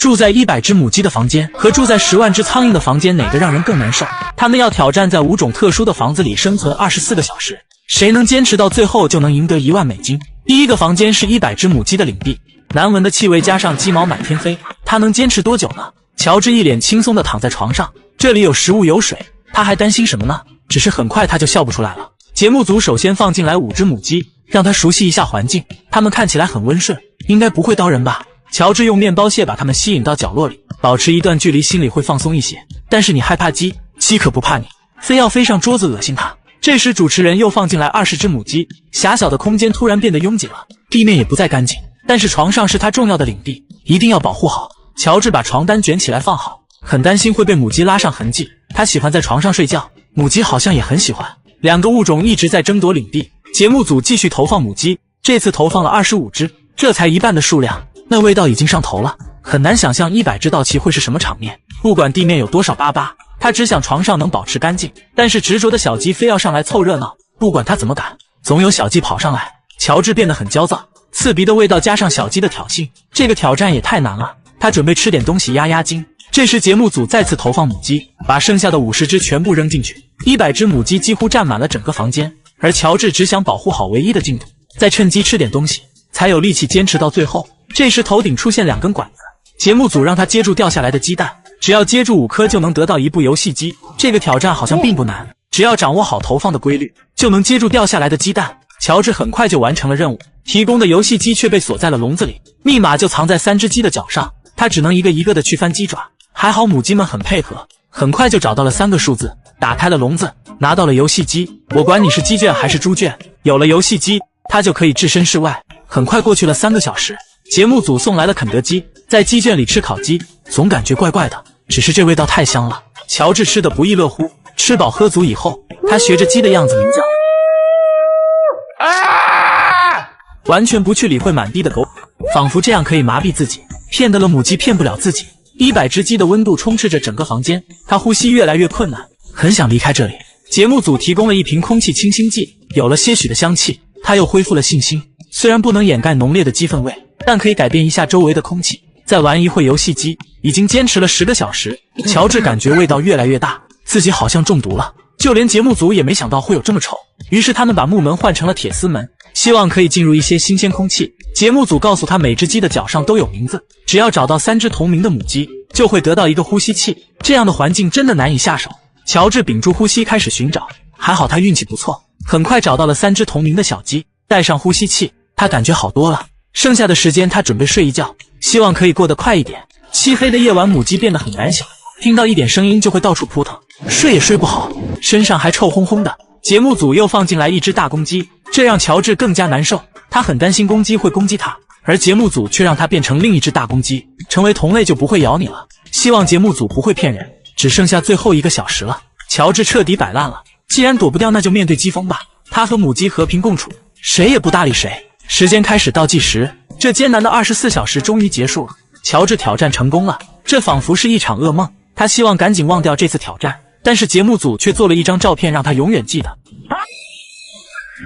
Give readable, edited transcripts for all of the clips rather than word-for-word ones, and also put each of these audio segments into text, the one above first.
住在100只母鸡的房间和住在10万只苍蝇的房间哪个让人更难受？他们要挑战在5种特殊的房子里生存24个小时，谁能坚持到最后就能赢得1万美金。第一个房间是100只母鸡的领地，难闻的气味加上鸡毛满天飞，他能坚持多久呢？乔治一脸轻松地躺在床上，这里有食物有水，他还担心什么呢？只是很快他就笑不出来了。节目组首先放进来5只母鸡，让他熟悉一下环境，它们看起来很温顺，应该不会叨人吧。乔治用面包屑把它们吸引到角落里，保持一段距离，心里会放松一些。但是你害怕鸡，鸡可不怕你，非要飞上桌子恶心它。这时主持人又放进来20只母鸡，狭小的空间突然变得拥挤了，地面也不再干净，但是床上是他重要的领地，一定要保护好。乔治把床单卷起来放好，很担心会被母鸡拉上痕迹。他喜欢在床上睡觉，母鸡好像也很喜欢。2个物种一直在争夺领地，节目组继续投放母鸡，这次投放了25只，这才1半的数量。那味道已经上头了，很难想象100只到齐会是什么场面。不管地面有多少粑粑，他只想床上能保持干净。但是执着的小鸡非要上来凑热闹，不管他怎么赶，总有小鸡跑上来。乔治变得很焦躁，刺鼻的味道加上小鸡的挑衅，这个挑战也太难了。他准备吃点东西压压惊。这时节目组再次投放母鸡，把剩下的50只全部扔进去，100只母鸡几乎占满了整个房间，而乔治只想保护好唯一的进度，再趁机吃点东西，才有力气坚持到最后。这时头顶出现2根管子，节目组让他接住掉下来的鸡蛋，只要接住5颗就能得到1部游戏机。这个挑战好像并不难，只要掌握好投放的规律，就能接住掉下来的鸡蛋。乔治很快就完成了任务，提供的游戏机却被锁在了笼子里，密码就藏在3只鸡的脚上，他只能一个一个的去翻鸡爪。还好母鸡们很配合，很快就找到了3个数字，打开了笼子，拿到了游戏机。我管你是鸡圈还是猪圈，有了游戏机，他就可以置身事外。很快过去了3个小时，节目组送来了肯德基，在鸡圈里吃烤鸡，总感觉怪怪的，只是这味道太香了。乔治吃得不亦乐乎，吃饱喝足以后，他学着鸡的样子鸣叫，完全不去理会满地的狗，仿佛这样可以麻痹自己，骗得了母鸡骗不了自己。100只鸡的温度充斥着整个房间，他呼吸越来越困难，很想离开这里。节目组提供了一瓶空气清新剂，有了些许的香气，他又恢复了信心。虽然不能掩盖浓烈的鸡粪味，但可以改变一下周围的空气。再玩一会游戏机，已经坚持了10个小时，乔治感觉味道越来越大，自己好像中毒了。就连节目组也没想到会有这么臭，于是他们把木门换成了铁丝门，希望可以进入一些新鲜空气。节目组告诉他，每只鸡的脚上都有名字，只要找到3只同名的母鸡，就会得到一个呼吸器。这样的环境真的难以下手。乔治屏住呼吸开始寻找，还好他运气不错，很快找到了3只同名的小鸡，带上呼吸器，他感觉好多了。剩下的时间他准备睡一觉，希望可以过得快一点。漆黑的夜晚，母鸡变得很胆小，听到一点声音就会到处扑腾，睡也睡不好，身上还臭烘烘的。节目组又放进来1只大公鸡，这让乔治更加难受，他很担心公鸡会攻击他，而节目组却让他变成另一只大公鸡，成为同类就不会咬你了。希望节目组不会骗人。只剩下最后1个小时了，乔治彻底摆烂了，既然躲不掉，那就面对疾风吧。他和母鸡和平共处，谁也不搭理谁。时间开始倒计时，这艰难的24小时终于结束了。乔治挑战成功了，这仿佛是一场噩梦，他希望赶紧忘掉这次挑战，但是节目组却做了一张照片让他永远记得。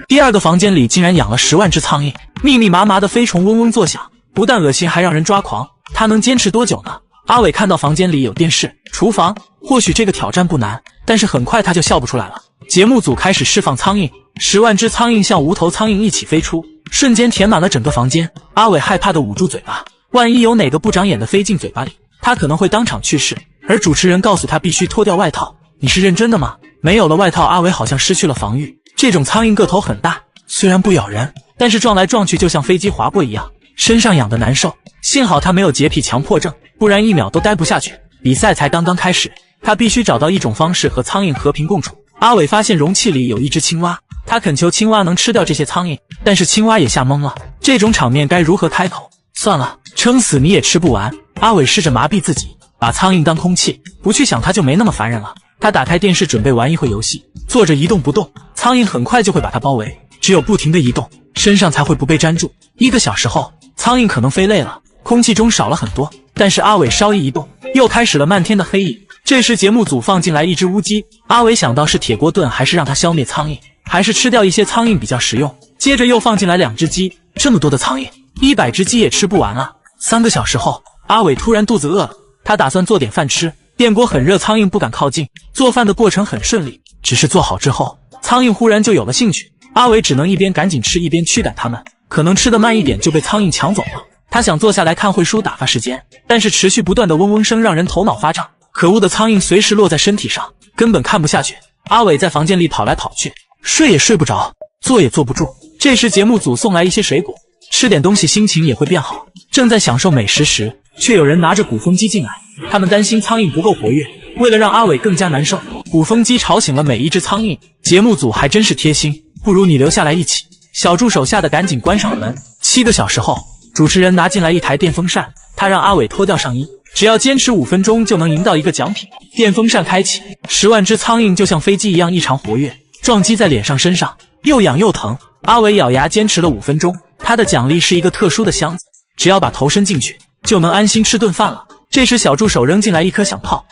第2个房间里竟然养了10万只苍蝇，密密麻麻的飞虫嗡嗡作响，不但恶心还让人抓狂。他能坚持多久呢？阿伟看到房间里有电视、厨房，或许这个挑战不难，但是很快他就笑不出来了。节目组开始释放苍蝇，10万只苍蝇像无头苍蝇一起飞出，瞬间填满了整个房间。阿伟害怕的捂住嘴巴，万一有哪个不长眼的飞进嘴巴里，他可能会当场去世。而主持人告诉他必须脱掉外套。你是认真的吗？没有了外套，阿伟好像失去了防御。这种苍蝇个头很大，虽然不咬人，但是撞来撞去就像飞机划过一样，身上痒得难受。幸好他没有洁癖强迫症，不然1秒都待不下去。比赛才刚刚开始，他必须找到一种方式和苍蝇和平共处。阿伟发现容器里有1只青蛙，他恳求青蛙能吃掉这些苍蝇，但是青蛙也吓懵了。这种场面该如何开口？算了，撑死你也吃不完。阿伟试着麻痹自己，把苍蝇当空气，不去想它就没那么烦人了。他打开电视准备玩一会游戏，坐着一动不动，苍蝇很快就会把他包围，只有不停地移动，身上才会不被粘住。1个小时后，苍蝇可能飞累了，空气中少了很多，但是阿伟稍一移动，又开始了漫天的黑影。这时节目组放进来1只乌鸡，阿伟想到是铁锅炖还是让它消灭苍蝇，还是吃掉一些苍蝇比较实用。接着又放进来2只鸡，这么多的苍蝇，100只鸡也吃不完啊。3个小时后，阿伟突然肚子饿了，他打算做点饭吃。电锅很热，苍蝇不敢靠近。做饭的过程很顺利，只是做好之后，苍蝇忽然就有了兴趣。阿伟只能一边赶紧吃，一边驱赶它们。可能吃得慢一点就被苍蝇抢走了。他想坐下来看会书打发时间，但是持续不断的嗡嗡声让人头脑发胀。可恶的苍蝇随时落在身体上，根本看不下去。阿伟在房间里跑来跑去，睡也睡不着，坐也坐不住。这时节目组送来一些水果，吃点东西心情也会变好。正在享受美食时，却有人拿着鼓风机进来。他们担心苍蝇不够活跃，为了让阿伟更加难受，鼓风机吵醒了每一只苍蝇。节目组还真是贴心，不如你留下来一起。小助手吓得赶紧关上了门。7个小时后，主持人拿进来一台电风扇，他让阿伟脱掉上衣，只要坚持5分钟就能赢到一个奖品。电风扇开启，10万只苍蝇就像飞机一样异常活跃，撞击在脸上身上，又痒又疼。阿伟咬牙坚持了5分钟，他的奖励是一个特殊的箱子，只要把头伸进去，就能安心吃顿饭了。这时小助手扔进来一颗响炮，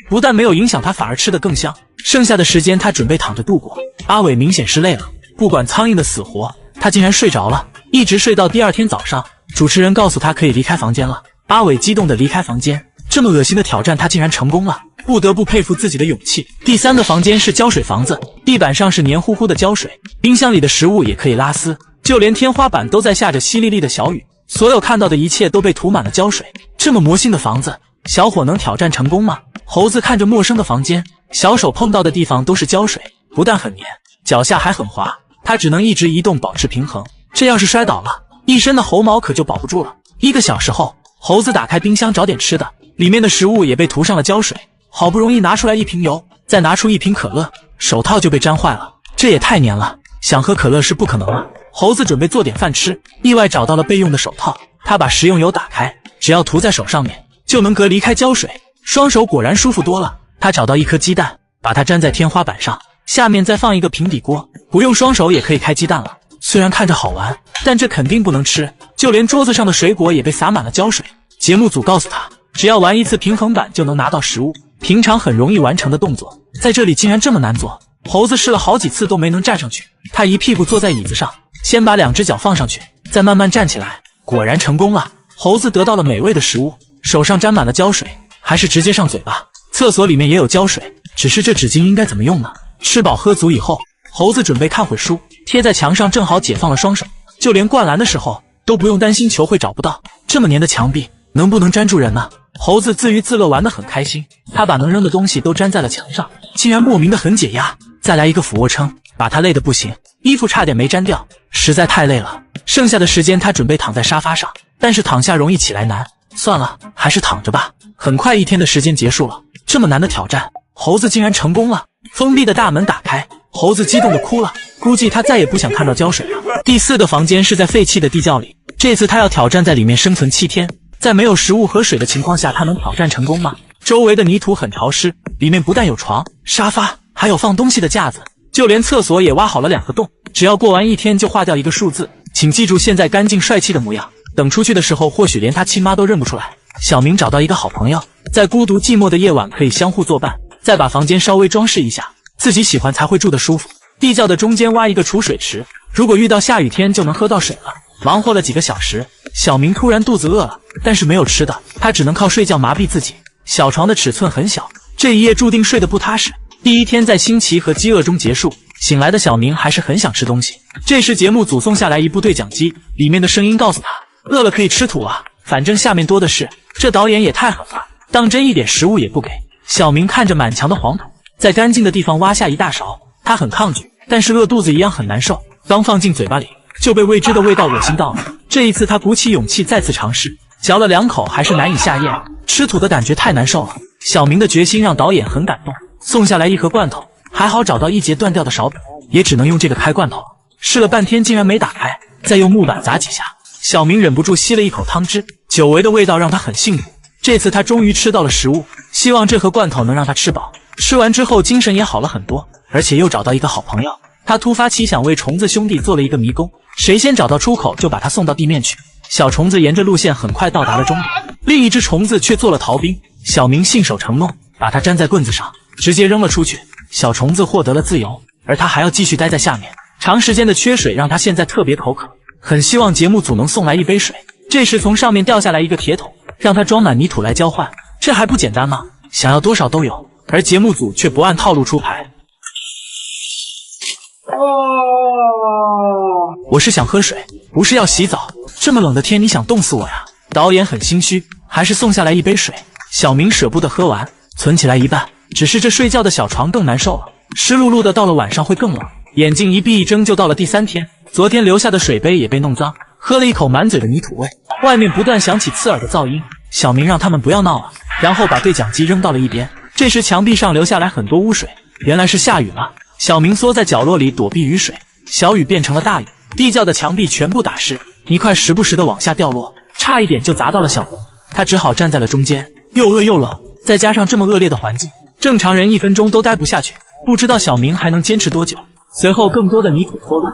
不但没有影响他，反而吃得更香。剩下的时间他准备躺着度过。阿伟明显是累了，不管苍蝇的死活，他竟然睡着了，一直睡到第2天早上。主持人告诉他可以离开房间了。阿伟激动地离开房间，这么恶心的挑战他竟然成功了，不得不佩服自己的勇气。第3个房间是胶水房子，地板上是黏糊糊的胶水，冰箱里的食物也可以拉丝，就连天花板都在下着淅沥沥的小雨，所有看到的一切都被涂满了胶水。这么魔性的房子，小伙能挑战成功吗？猴子看着陌生的房间，小手碰到的地方都是胶水，不但很黏，脚下还很滑，他只能一直移动保持平衡，这要是摔倒了，一身的猴毛可就保不住了。1个小时后，猴子打开冰箱找点吃的，里面的食物也被涂上了胶水。好不容易拿出来1瓶油，再拿出1瓶可乐，手套就被粘坏了，这也太黏了，想喝可乐是不可能了。猴子准备做点饭吃，意外找到了备用的手套，他把食用油打开，只要涂在手上面，就能隔离开胶水，双手果然舒服多了。他找到1颗鸡蛋，把它粘在天花板上，下面再放一个平底锅，不用双手也可以开鸡蛋了。虽然看着好玩，但这肯定不能吃，就连桌子上的水果也被洒满了胶水。节目组告诉他，只要玩1次平衡板就能拿到食物，平常很容易完成的动作，在这里竟然这么难做。猴子试了好几次都没能站上去，他一屁股坐在椅子上，先把2只脚放上去，再慢慢站起来，果然成功了。猴子得到了美味的食物，手上沾满了胶水，还是直接上嘴吧。厕所里面也有胶水，只是这纸巾应该怎么用呢？吃饱喝足以后，猴子准备看会书，贴在墙上正好解放了双手，就连灌篮的时候都不用担心球会找不到。这么黏的墙壁，能不能粘住人呢？猴子自娱自乐玩得很开心，他把能扔的东西都粘在了墙上，竟然莫名的很解压。再来一个俯卧撑，把他累得不行，衣服差点没粘掉，实在太累了。剩下的时间他准备躺在沙发上，但是躺下容易起来难，算了，还是躺着吧。很快1天的时间结束了，这么难的挑战，猴子竟然成功了。封闭的大门打开，猴子激动地哭了，估计他再也不想看到胶水了。第4个房间是在废弃的地窖里，这次他要挑战在里面生存7天。在没有食物和水的情况下，他能挑战成功吗？周围的泥土很潮湿，里面不但有床、沙发，还有放东西的架子，就连厕所也挖好了2个洞。只要过完1天就划掉1个数字，请记住现在干净帅气的模样，等出去的时候或许连他亲妈都认不出来。小明找到一个好朋友，在孤独寂寞的夜晚可以相互作伴，再把房间稍微装饰一下，自己喜欢才会住得舒服。地窖的中间挖一个储水池，如果遇到下雨天就能喝到水了。忙活了几个小时，小明突然肚子饿了，但是没有吃的，他只能靠睡觉麻痹自己。小床的尺寸很小，这一夜注定睡得不踏实。第1天在新奇和饥饿中结束，醒来的小明还是很想吃东西。这时节目组送下来一部对讲机，里面的声音告诉他，饿了可以吃土啊，反正下面多的是。这导演也太狠了，当真一点食物也不给。小明看着满墙的黄土，在干净的地方挖下一大勺，他很抗拒，但是饿肚子一样很难受，刚放进嘴巴里就被未知的味道恶心到了。这一次他鼓起勇气再次尝试，嚼了2口还是难以下咽，吃土的感觉太难受了。小明的决心让导演很感动，送下来1盒罐头，还好找到1节断掉的勺柄，也只能用这个开罐头。试了半天竟然没打开，再用木板砸几下，小明忍不住吸了1口汤汁，久违的味道让他很幸福。这次他终于吃到了食物，希望这盒罐头能让他吃饱。吃完之后精神也好了很多，而且又找到一个好朋友。他突发奇想为虫子兄弟做了一个迷宫，谁先找到出口就把他送到地面去。小虫子沿着路线很快到达了终点，另一只虫子却做了逃兵。小明信守承诺，把它粘在棍子上，直接扔了出去。小虫子获得了自由，而他还要继续待在下面。长时间的缺水让他现在特别口渴，很希望节目组能送来1杯水。这时从上面掉下来一个铁桶，让他装满泥土来交换，这还不简单吗？想要多少都有。而节目组却不按套路出牌。我是想喝水，不是要洗澡。这么冷的天，你想冻死我呀？导演很心虚，还是送下来一杯水。小明舍不得喝完，存起来一半。只是这睡觉的小床更难受了，湿漉漉的，到了晚上会更冷。眼睛一闭一睁就到了第3天，昨天留下的水杯也被弄脏，喝了一口满嘴的泥土味。外面不断响起刺耳的噪音，小明让他们不要闹了，然后把对讲机扔到了一边。这时墙壁上流下来很多污水，原来是下雨了。小明缩在角落里躲避雨水，小雨变成了大雨，地窖的墙壁全部打湿，泥块时不时的往下掉落，差一点就砸到了小明。他只好站在了中间，又饿又冷，再加上这么恶劣的环境，正常人1分钟都待不下去。不知道小明还能坚持多久。随后更多的泥土脱落，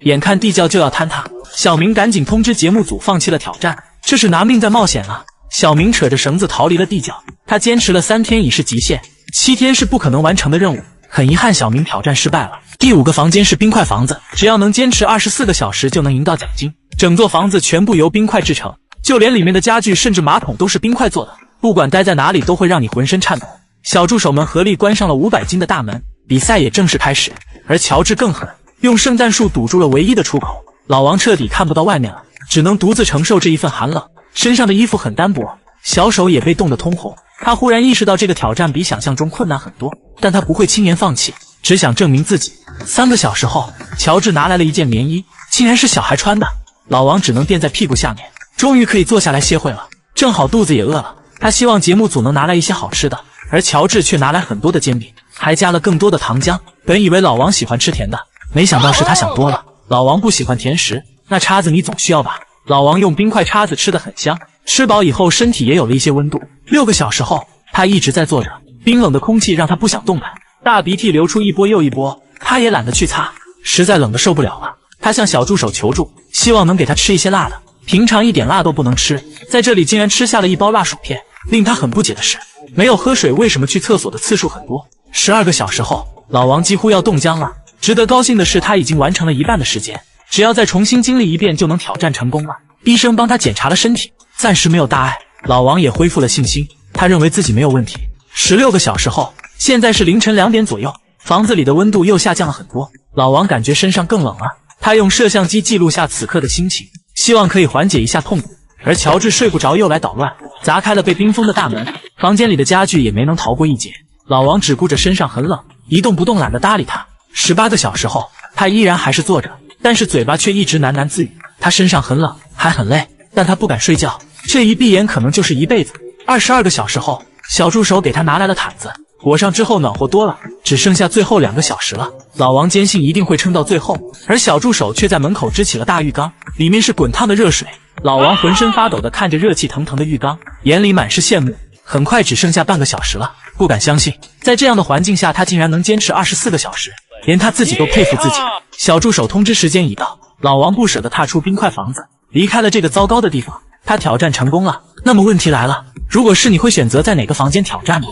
眼看地窖就要坍塌，小明赶紧通知节目组放弃了挑战，这是拿命在冒险啊！小明扯着绳子逃离了地窖，他坚持了3天已是极限，7天是不可能完成的任务。很遗憾，小明挑战失败了。第5个房间是冰块房子，只要能坚持24个小时就能赢到奖金。整座房子全部由冰块制成，就连里面的家具甚至马桶都是冰块做的，不管待在哪里都会让你浑身颤抖。小助手们合力关上了500斤的大门，比赛也正式开始。而乔治更狠，用圣诞树堵住了唯一的出口。老王彻底看不到外面了，只能独自承受这一份寒冷，身上的衣服很单薄，小手也被冻得通红。他忽然意识到这个挑战比想象中困难很多，但他不会轻言放弃，只想证明自己。3个小时后，乔治拿来了一件棉衣，竟然是小孩穿的。老王只能垫在屁股下面，终于可以坐下来歇会了。正好肚子也饿了，他希望节目组能拿来一些好吃的，而乔治却拿来很多的煎饼，还加了更多的糖浆。本以为老王喜欢吃甜的，没想到是他想多了。老王不喜欢甜食，那叉子你总需要吧？老王用冰块叉子吃得很香，吃饱以后身体也有了一些温度。6个小时后，他一直在坐着，冰冷的空气让他不想动弹，大鼻涕流出一波又一波，他也懒得去擦，实在冷得受不了了。他向小助手求助，希望能给他吃一些辣的，平常一点辣都不能吃，在这里竟然吃下了一包辣薯片。令他很不解的是，没有喝水，为什么去厕所的次数很多？12个小时后，老王几乎要冻僵了。值得高兴的是，他已经完成了一半的时间，只要再重新经历一遍就能挑战成功了。医生帮他检查了身体，暂时没有大碍，老王也恢复了信心，他认为自己没有问题。16个小时后，现在是凌晨2点左右，房子里的温度又下降了很多，老王感觉身上更冷了。他用摄像机记录下此刻的心情，希望可以缓解一下痛苦。而乔治睡不着，又来捣乱，砸开了被冰封的大门，房间里的家具也没能逃过一劫。老王只顾着身上很冷，一动不动，懒得搭理他。18个小时后，他依然还是坐着，但是嘴巴却一直喃喃自语。他身上很冷，还很累，但他不敢睡觉，这一闭眼可能就是一辈子。22个小时后，小助手给他拿来了毯子，裹上之后暖和多了，只剩下最后2个小时了。老王坚信一定会撑到最后，而小助手却在门口支起了大浴缸，里面是滚烫的热水。老王浑身发抖地看着热气腾腾的浴缸，眼里满是羡慕。很快只剩下半个小时了，不敢相信，在这样的环境下，他竟然能坚持24个小时，连他自己都佩服自己。小助手通知时间已到，老王不舍得踏出冰块房子，离开了这个糟糕的地方。他挑战成功了。那么问题来了，如果是你，会选择在哪个房间挑战呢？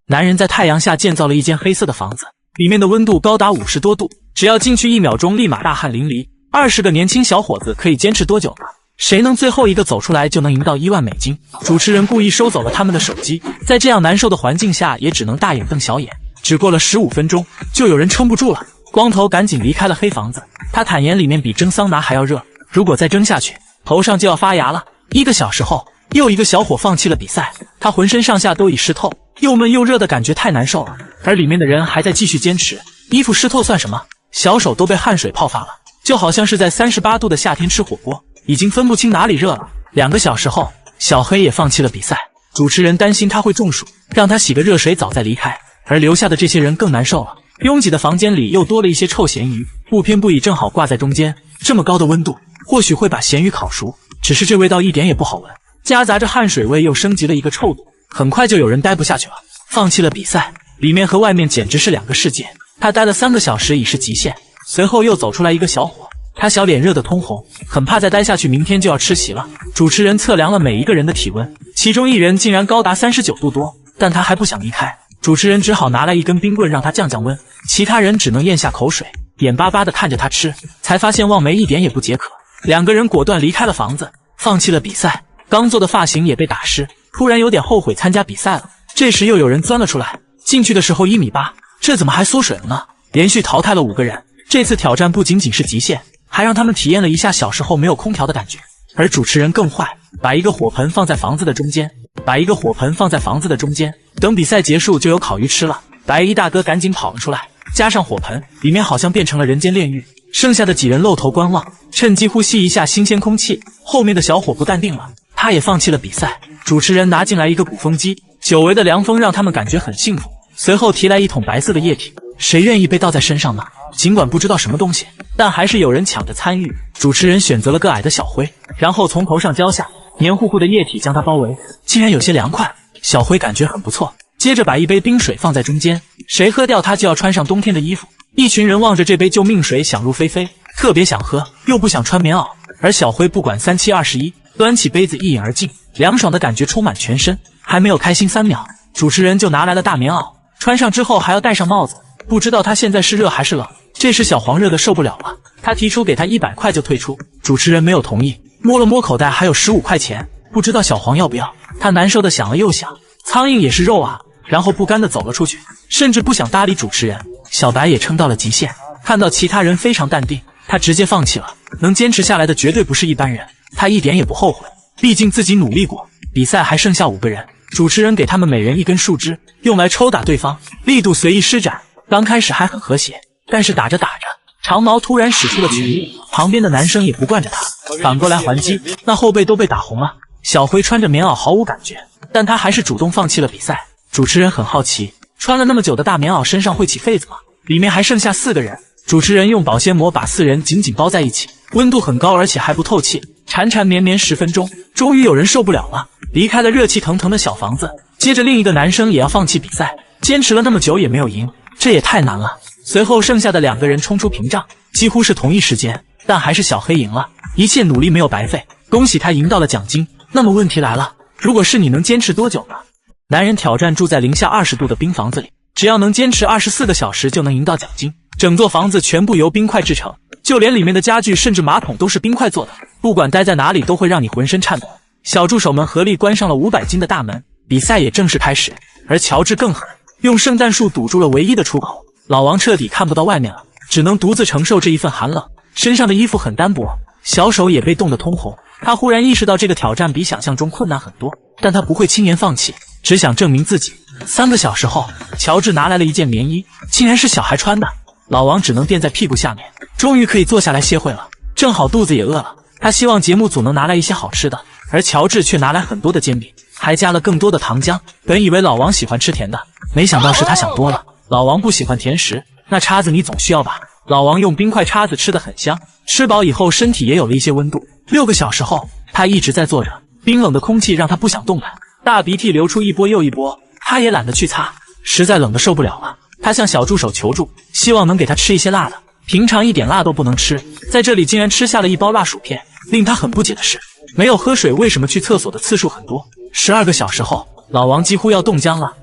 男人在太阳下建造了一间黑色的房子，里面的温度高达50多度，只要进去1秒钟，立马大汗淋漓。20个年轻小伙子可以坚持多久呢？谁能最后一个走出来，就能赢到1万美金。主持人故意收走了他们的手机，在这样难受的环境下，也只能大眼瞪小眼。只过了15分钟，就有人撑不住了，光头赶紧离开了黑房子。他坦言里面比蒸桑拿还要热，如果再蒸下去，头上就要发芽了。1个小时后，又一个小伙放弃了比赛，他浑身上下都已湿透，又闷又热的感觉太难受了。而里面的人还在继续坚持，衣服湿透算什么？小手都被汗水泡发了，就好像是在38度的夏天吃火锅，已经分不清哪里热了。2个小时后，小黑也放弃了比赛，主持人担心他会中暑，让他洗个热水澡再离开。而留下的这些人更难受了，拥挤的房间里又多了一些臭咸鱼，不偏不倚正好挂在中间。这么高的温度，或许会把咸鱼烤熟，只是这味道一点也不好闻，夹杂着汗水味又升级了一个臭度。很快就有人待不下去了，放弃了比赛。里面和外面简直是2个世界。他待了3个小时已是极限。随后又走出来一个小伙，他小脸热得通红，很怕再待下去明天就要吃席了。主持人测量了每一个人的体温，其中一人竟然高达39度多，但他还不想离开。主持人只好拿来一根冰棍让他降降温，其他人只能咽下口水，眼巴巴地看着他吃，才发现望梅一点也不解渴。两个人果断离开了房子，放弃了比赛。刚做的发型也被打湿，突然有点后悔参加比赛了。这时又有人钻了出来，进去的时候1.8米，这怎么还缩水了呢？连续淘汰了5个人。这次挑战不仅仅是极限，还让他们体验了一下小时候没有空调的感觉。而主持人更坏，把一个火盆放在房子的中间，等比赛结束就有烤鱼吃了。白衣大哥赶紧跑了出来，加上火盆，里面好像变成了人间炼狱。剩下的几人露头观望，趁机呼吸一下新鲜空气。后面的小伙不淡定了，他也放弃了比赛。主持人拿进来一个鼓风机，久违的凉风让他们感觉很幸福。随后提来一桶白色的液体，谁愿意被倒在身上呢？尽管不知道什么东西，但还是有人抢着参与。主持人选择了个矮的小辉，然后从头上浇下，黏糊糊的液体将它包围，竟然有些凉快。小辉感觉很不错，接着把一杯冰水放在中间，谁喝掉它就要穿上冬天的衣服。一群人望着这杯救命水想入非非，特别想喝，又不想穿棉袄。而小辉不管3七21，端起杯子一饮而尽，凉爽的感觉充满全身。还没有开心3秒，主持人就拿来了大棉袄，穿上之后还要戴上帽子，不知道他现在是热还是冷。这时小黄热的受不了了，他提出给他100块就退出，主持人没有同意，摸了摸口袋还有15块钱，不知道小黄要不要。他难受的想了又想，苍蝇也是肉啊，然后不甘的走了出去，甚至不想搭理主持人。小白也撑到了极限，看到其他人非常淡定，他直接放弃了。能坚持下来的绝对不是一般人，他一点也不后悔，毕竟自己努力过。比赛还剩下5个人，主持人给他们每人1根树枝，用来抽打对方，力度随意施展。刚开始还很和谐，但是打着打着，长毛突然使出了全力，旁边的男生也不惯着他，反过来还击，那后背都被打红了。小辉穿着棉袄毫无感觉，但他还是主动放弃了比赛。主持人很好奇，穿了那么久的大棉袄身上会起痱子吗？里面还剩下4个人，主持人用保鲜膜把4人紧紧包在一起，温度很高而且还不透气，缠缠绵绵10分钟，终于有人受不了了，离开了热气腾腾的小房子。接着另一个男生也要放弃比赛，坚持了那么久也没有赢，这也太难了。随后剩下的2个人冲出屏障，几乎是同一时间，但还是小黑赢了，一切努力没有白费，恭喜他赢到了奖金。那么问题来了，如果是你能坚持多久呢？男人挑战住在零下20度的冰房子里，只要能坚持24个小时就能赢到奖金。整座房子全部由冰块制成，就连里面的家具甚至马桶都是冰块做的，不管待在哪里都会让你浑身颤抖。小助手们合力关上了500斤的大门，比赛也正式开始。而乔治更狠，用圣诞树堵住了唯一的出口。老王彻底看不到外面了，只能独自承受这一份寒冷，身上的衣服很单薄，小手也被冻得通红。他忽然意识到这个挑战比想象中困难很多，但他不会轻言放弃，只想证明自己。3个小时后，乔治拿来了一件棉衣，竟然是小孩穿的。老王只能垫在屁股下面，终于可以坐下来歇会了。正好肚子也饿了，他希望节目组能拿来一些好吃的，而乔治却拿来很多的煎饼，还加了更多的糖浆。本以为老王喜欢吃甜的，没想到是他想多了。老王不喜欢甜食，那叉子你总需要吧？老王用冰块叉子吃得很香，吃饱以后身体也有了一些温度。6个小时后，他一直在坐着，冰冷的空气让他不想动弹，大鼻涕流出一波又一波，他也懒得去擦，实在冷得受不了了。他向小助手求助，希望能给他吃一些辣的，平常一点辣都不能吃，在这里竟然吃下了1包辣薯片。令他很不解的是，没有喝水，为什么去厕所的次数很多？12个小时后，老王几乎要冻僵了。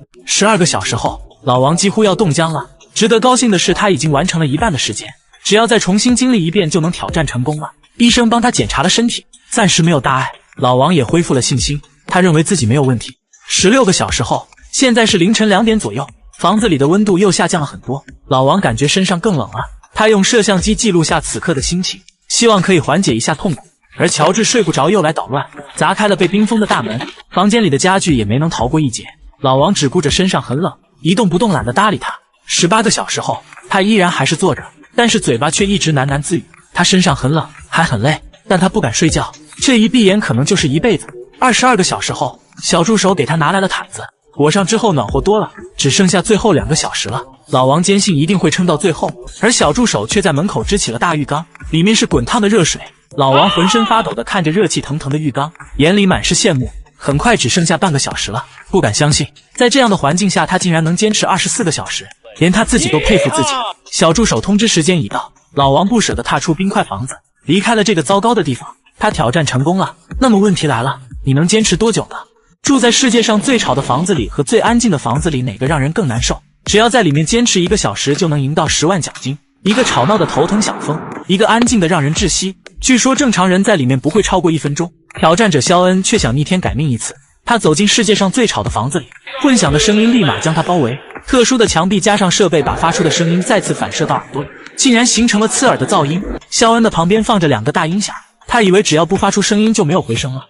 值得高兴的是，他已经完成了1半的时间，只要再重新经历一遍就能挑战成功了。医生帮他检查了身体，暂时没有大碍，老王也恢复了信心，他认为自己没有问题。16个小时后，现在是凌晨2点左右，房子里的温度又下降了很多，老王感觉身上更冷了。他用摄像机记录下此刻的心情，希望可以缓解一下痛苦。而乔治睡不着，又来捣乱，砸开了被冰封的大门，房间里的家具也没能逃过一劫。老王只顾着身上很冷，一动不动，懒得搭理他。18个小时后，他依然还是坐着，但是嘴巴却一直喃喃自语。他身上很冷，还很累，但他不敢睡觉，这一闭眼可能就是一辈子。22个小时后，小助手给他拿来了毯子，裹上之后暖和多了，只剩下最后2个小时了。老王坚信一定会撑到最后，而小助手却在门口支起了大浴缸，里面是滚烫的热水。老王浑身发抖地看着热气腾腾的浴缸，眼里满是羡慕。很快只剩下半个小时了，不敢相信，在这样的环境下，他竟然能坚持24个小时，连他自己都佩服自己。小助手通知时间已到，老王不舍得踏出冰块房子，离开了这个糟糕的地方。他挑战成功了，那么问题来了，你能坚持多久呢？住在世界上最吵的房子里和最安静的房子里，哪个让人更难受？只要在里面坚持1个小时就能赢到10万奖金。一个吵闹的头疼想疯，一个安静的让人窒息。据说正常人在里面不会超过1分钟。挑战者肖恩却想逆天改命一次，他走进世界上最吵的房子里，混响的声音立马将他包围。特殊的墙壁加上设备，把发出的声音再次反射到耳朵里，竟然形成了刺耳的噪音。肖恩的旁边放着2个大音响，他以为只要不发出声音就没有回声了。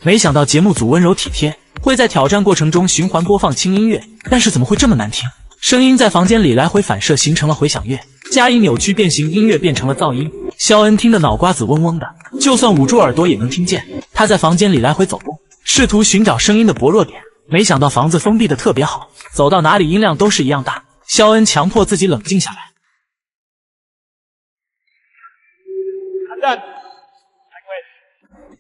没想到节目组温柔体贴，会在挑战过程中循环播放轻音乐，但是怎么会这么难听？声音在房间里来回反射，形成了回响乐，加以扭曲变形，音乐变成了噪音。肖恩听得脑瓜子嗡嗡的，就算捂住耳朵也能听见。他在房间里来回走动，试图寻找声音的薄弱点，没想到房子封闭的特别好，走到哪里音量都是一样大。肖恩强迫自己冷静下来。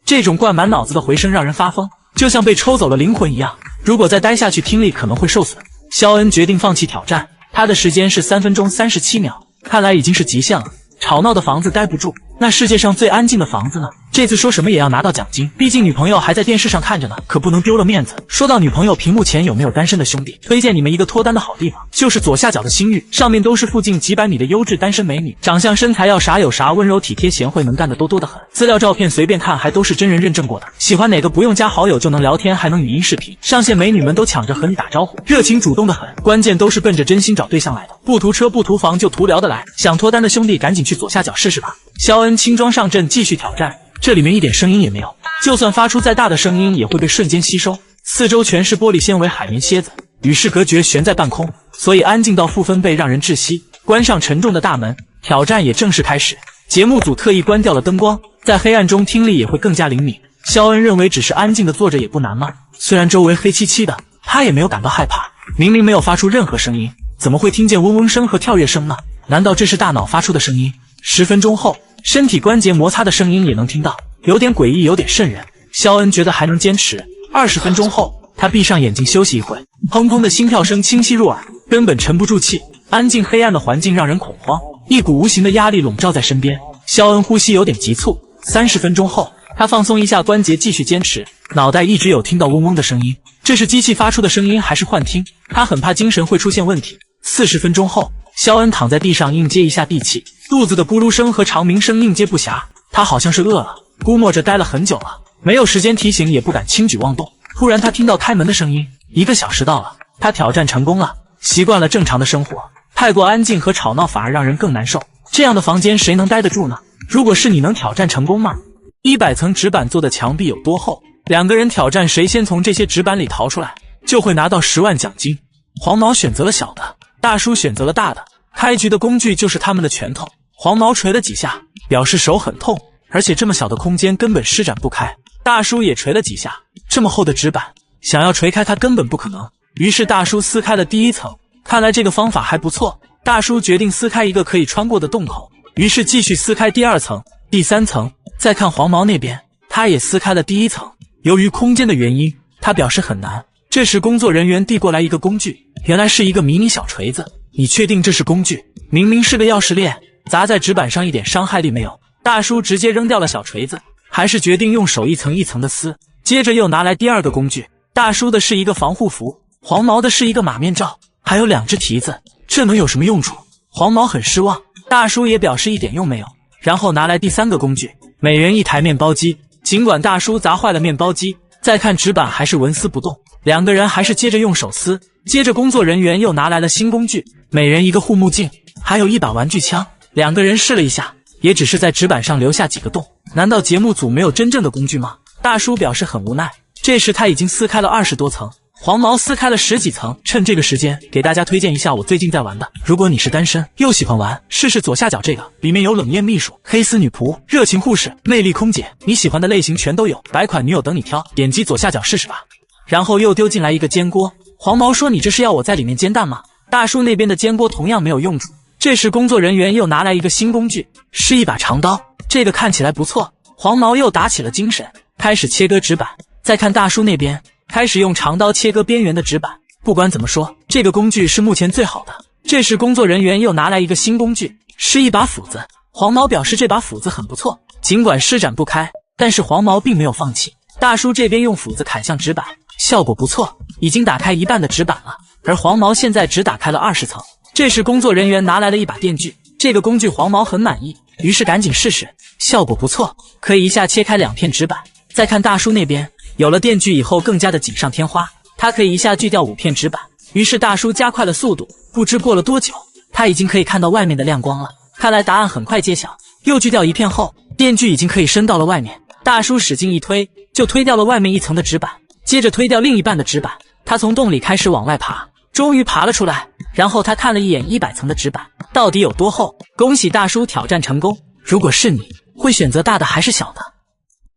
这种灌满脑子的回声让人发疯，就像被抽走了灵魂一样。如果再待下去，听力可能会受损。肖恩决定放弃挑战，他的时间是3分钟37秒，看来已经是极限了。吵闹的房子待不住，那世界上最安静的房子呢？这次说什么也要拿到奖金，毕竟女朋友还在电视上看着呢，可不能丢了面子。说到女朋友，屏幕前有没有单身的兄弟？推荐你们一个脱单的好地方，就是左下角的星域，上面都是附近几百米的优质单身美女，长相身材要啥有啥，温柔体贴贤惠能干的多得很。资料照片随便看，还都是真人认证过的。喜欢哪个不用加好友就能聊天，还能语音视频，上线美女们都抢着和你打招呼，热情主动的很。关键都是奔着真心找对象来的，不图车不图房，就图聊得来。想脱单的兄弟赶紧去左下角试试吧。肖恩轻装上阵，继续挑战。这里面一点声音也没有，就算发出再大的声音也会被瞬间吸收。四周全是玻璃纤维海绵蝎子，与世隔绝，悬在半空，所以安静到负分贝，让人窒息。关上沉重的大门，挑战也正式开始。节目组特意关掉了灯光，在黑暗中听力也会更加灵敏。肖恩认为只是安静的坐着也不难吗？虽然周围黑漆漆的，他也没有感到害怕。明明没有发出任何声音，怎么会听见嗡嗡声和跳跃声呢？难道这是大脑发出的声音？10分钟后，身体关节摩擦的声音也能听到，有点诡异，有点瘆人。肖恩觉得还能坚持。20分钟后，他闭上眼睛休息一会，砰砰的心跳声清晰入耳，根本沉不住气。安静黑暗的环境让人恐慌，一股无形的压力笼罩在身边。肖恩呼吸有点急促。30分钟后，他放松一下关节，继续坚持。脑袋一直有听到嗡嗡的声音，这是机器发出的声音还是幻听？他很怕精神会出现问题。40分钟后，肖恩躺在地上应接一下地气，肚子的咕噜声和长鸣声应接不暇。他好像是饿了，估摸着待了很久了，没有时间提醒，也不敢轻举妄动。突然他听到开门的声音，1个小时到了，他挑战成功了。习惯了正常的生活，太过安静和吵闹反而让人更难受。这样的房间谁能待得住呢？如果是你，能挑战成功吗？100层纸板做的墙壁有多厚？2个人挑战，谁先从这些纸板里逃出来，就会拿到10万奖金。黄毛选择了小的，大叔选择了大的。开局的工具就是他们的拳头。黄毛捶了几下，表示手很痛，而且这么小的空间根本施展不开。大叔也捶了几下，这么厚的纸板，想要捶开它根本不可能。于是大叔撕开了第1层，看来这个方法还不错。大叔决定撕开一个可以穿过的洞口，于是继续撕开第2层、第3层。再看黄毛那边，他也撕开了第1层。由于空间的原因，他表示很难。这时工作人员递过来一个工具，原来是一个迷你小锤子。你确定这是工具？明明是个钥匙链，砸在纸板上一点伤害力没有。大叔直接扔掉了小锤子，还是决定用手一层一层的撕。接着又拿来第2个工具，大叔的是一个防护服，黄毛的是一个马面罩，还有2只蹄子。这能有什么用处？黄毛很失望，大叔也表示一点用没有。然后拿来第3个工具，每人一台面包机。尽管大叔砸坏了面包机，再看纸板还是纹丝不动。2个人还是接着用手撕。接着工作人员又拿来了新工具，每人一个护目镜，还有一把玩具枪。2个人试了一下，也只是在纸板上留下几个洞。难道节目组没有真正的工具吗？大叔表示很无奈。这时他已经撕开了20多层，黄毛撕开了10几层。趁这个时间给大家推荐一下我最近在玩的，如果你是单身又喜欢玩，试试左下角这个，里面有冷艳秘书、黑丝女仆、热情护士、魅力空姐，你喜欢的类型全都有，100款女友等你挑，点击左下角试试吧。然后又丢进来一个煎锅。黄毛说：“你这是要我在里面煎蛋吗？”大叔那边的煎锅同样没有用处。这时工作人员又拿来一个新工具，是一把长刀，这个看起来不错。黄毛又打起了精神，开始切割纸板。再看大叔那边，开始用长刀切割边缘的纸板。不管怎么说，这个工具是目前最好的。这时工作人员又拿来一个新工具，是一把斧子。黄毛表示这把斧子很不错，尽管施展不开，但是黄毛并没有放弃。大叔这边用斧子砍向纸板，效果不错，已经打开1半的纸板了。而黄毛现在只打开了20层，这时工作人员拿来了一把电锯，这个工具黄毛很满意，于是赶紧试试，效果不错，可以一下切开2片纸板。再看大叔那边，有了电锯以后更加的锦上添花，他可以一下锯掉5片纸板。于是大叔加快了速度，不知过了多久，他已经可以看到外面的亮光了。看来答案很快揭晓。又锯掉1片后，电锯已经可以伸到了外面。大叔使劲一推，就推掉了外面1层的纸板，接着推掉另一半的纸板。他从洞里开始往外爬，终于爬了出来。然后他看了一眼100层的纸板，到底有多厚？恭喜大叔挑战成功。如果是你，会选择大的还是小的？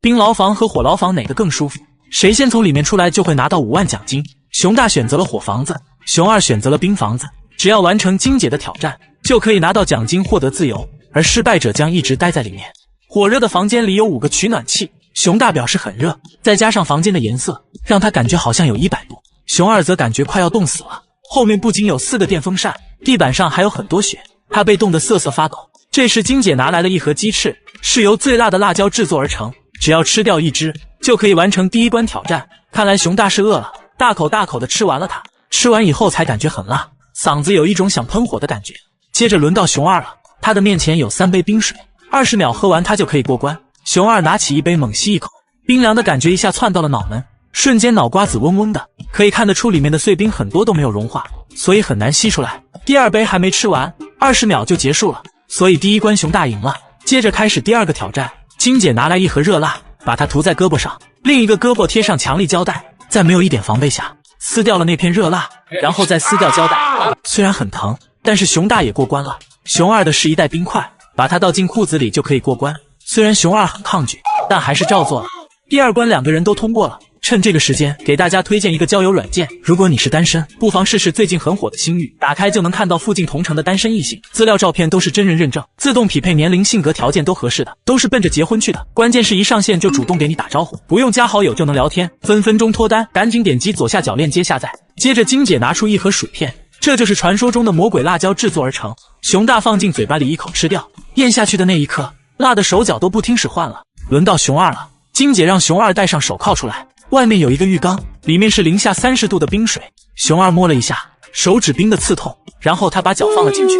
冰牢房和火牢房哪个更舒服？谁先从里面出来就会拿到5万奖金。熊大选择了火房子，熊二选择了冰房子。只要完成金姐的挑战，就可以拿到奖金，获得自由，而失败者将一直待在里面。火热的房间里有5个取暖器，熊大表示很热，再加上房间的颜色，让他感觉好像有100度。熊二则感觉快要冻死了。后面不仅有4个电风扇，地板上还有很多雪，他被冻得瑟瑟发抖。这时金姐拿来了一盒鸡翅，是由最辣的辣椒制作而成，只要吃掉1只，就可以完成第1关挑战。看来熊大是饿了，大口大口的吃完了它。吃完以后才感觉很辣，嗓子有一种想喷火的感觉。接着轮到熊二了，他的面前有3杯冰水，20秒喝完他就可以过关。熊二拿起一杯猛吸一口，冰凉的感觉一下窜到了脑门，瞬间脑瓜子嗡嗡的，可以看得出里面的碎冰很多都没有融化，所以很难吸出来。第2杯还没吃完，20秒就结束了，所以第1关熊大赢了。接着开始第2个挑战，金姐拿来一盒热辣，把它涂在胳膊上，另一个胳膊贴上强力胶带，在没有一点防备下撕掉了那片热辣，然后再撕掉胶带。虽然很疼，但是熊大也过关了。熊二的是一袋冰块，把它倒进裤子里就可以过关。虽然熊二很抗拒，但还是照做了。第2关2个人都通过了。趁这个时间给大家推荐一个交友软件，如果你是单身，不妨试试最近很火的星域，打开就能看到附近同城的单身异性，资料照片都是真人认证，自动匹配年龄性格条件都合适的，都是奔着结婚去的。关键是一上线就主动给你打招呼，不用加好友就能聊天，分分钟脱单。赶紧点击左下角链接下载。接着金姐拿出一盒薯片，这就是传说中的魔鬼辣椒制作而成。熊大放进嘴巴里一口吃掉，咽下去的那一刻，辣的手脚都不听使唤了。轮到熊二了，金姐让熊二戴上手铐出来，外面有一个浴缸，里面是零下30度的冰水。熊二摸了一下，手指冰的刺痛，然后他把脚放了进去。3,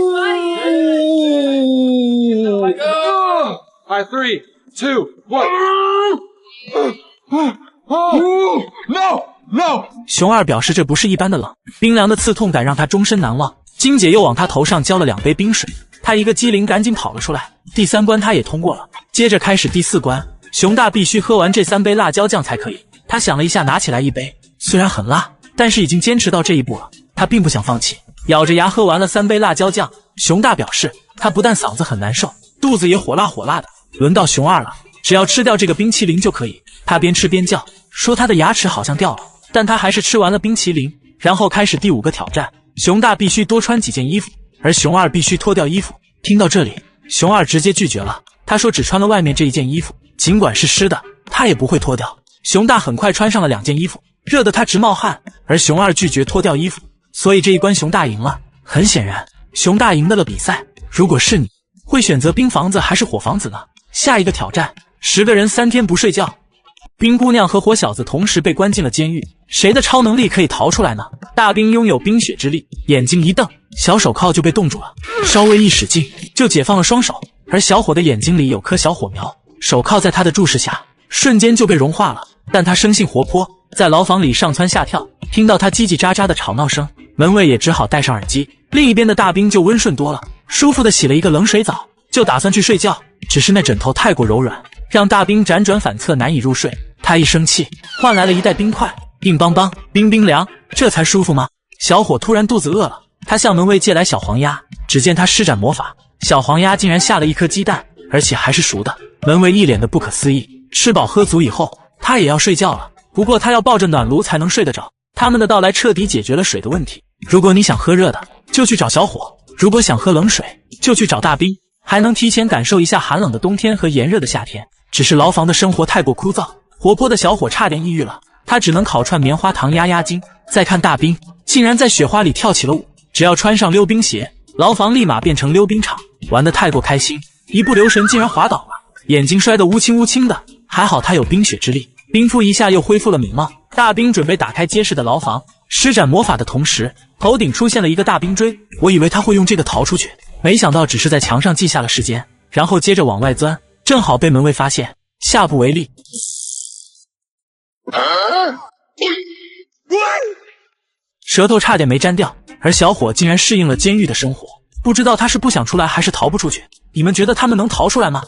2, 1 No！ 熊二表示这不是一般的冷，冰凉的刺痛感让他终身难忘。金姐又往他头上浇了2杯冰水，他一个机灵赶紧跑了出来。第3关他也通过了。接着开始第4关，熊大必须喝完这3杯辣椒酱才可以。他想了一下，拿起来一杯，虽然很辣，但是已经坚持到这一步了，他并不想放弃，咬着牙喝完了3杯辣椒酱。熊大表示他不但嗓子很难受，肚子也火辣火辣的。轮到熊二了，只要吃掉这个冰淇淋就可以。他边吃边叫，说他的牙齿好像掉了，但他还是吃完了冰淇淋。然后开始第5个挑战，熊大必须多穿几件衣服，而熊二必须脱掉衣服。听到这里，熊二直接拒绝了，他说只穿了外面这1件衣服，尽管是湿的，他也不会脱掉。熊大很快穿上了2件衣服，热得他直冒汗，而熊二拒绝脱掉衣服，所以这一关熊大赢了。很显然，熊大赢得了比赛。如果是你，会选择冰房子还是火房子呢？下一个挑战，10个人3天不睡觉。冰姑娘和火小子同时被关进了监狱，谁的超能力可以逃出来呢？大冰拥有冰雪之力，眼睛一瞪，小手铐就被冻住了，稍微一使劲就解放了双手，而小伙的眼睛里有颗小火苗，手铐在他的注视下瞬间就被融化了。但他生性活泼，在牢房里上蹿下跳，听到他叽叽喳喳的吵闹声，门卫也只好戴上耳机。另一边的大冰就温顺多了，舒服的洗了一个冷水澡，就打算去睡觉，只是那枕头太过柔软，让大冰辗转反侧难以入睡。他一生气，换来了一袋冰块，硬邦邦，冰冰凉，这才舒服吗？小伙突然肚子饿了，他向门卫借来小黄鸭，只见他施展魔法，小黄鸭竟然下了1颗鸡蛋，而且还是熟的。门卫一脸的不可思议。吃饱喝足以后，他也要睡觉了，不过他要抱着暖炉才能睡得着。他们的到来彻底解决了水的问题。如果你想喝热的，就去找小伙；如果想喝冷水，就去找大冰，还能提前感受一下寒冷的冬天和炎热的夏天。只是牢房的生活太过枯燥，活泼的小伙差点抑郁了，他只能烤串棉花糖压压惊。再看大冰，竟然在雪花里跳起了舞，只要穿上溜冰鞋，牢房立马变成溜冰场，玩得太过开心，一不留神竟然滑倒了，眼睛摔得乌青乌青的，还好他有冰雪之力，冰敷一下又恢复了美貌。大冰准备打开结实的牢房，施展魔法的同时，头顶出现了一个大冰锥，我以为他会用这个逃出去，没想到只是在墙上记下了时间，然后接着往外钻，正好被门卫发现，下不为例。舌头差点没粘掉，而小伙竟然适应了监狱的生活，不知道他是不想出来还是逃不出去。你们觉得他们能逃出来吗？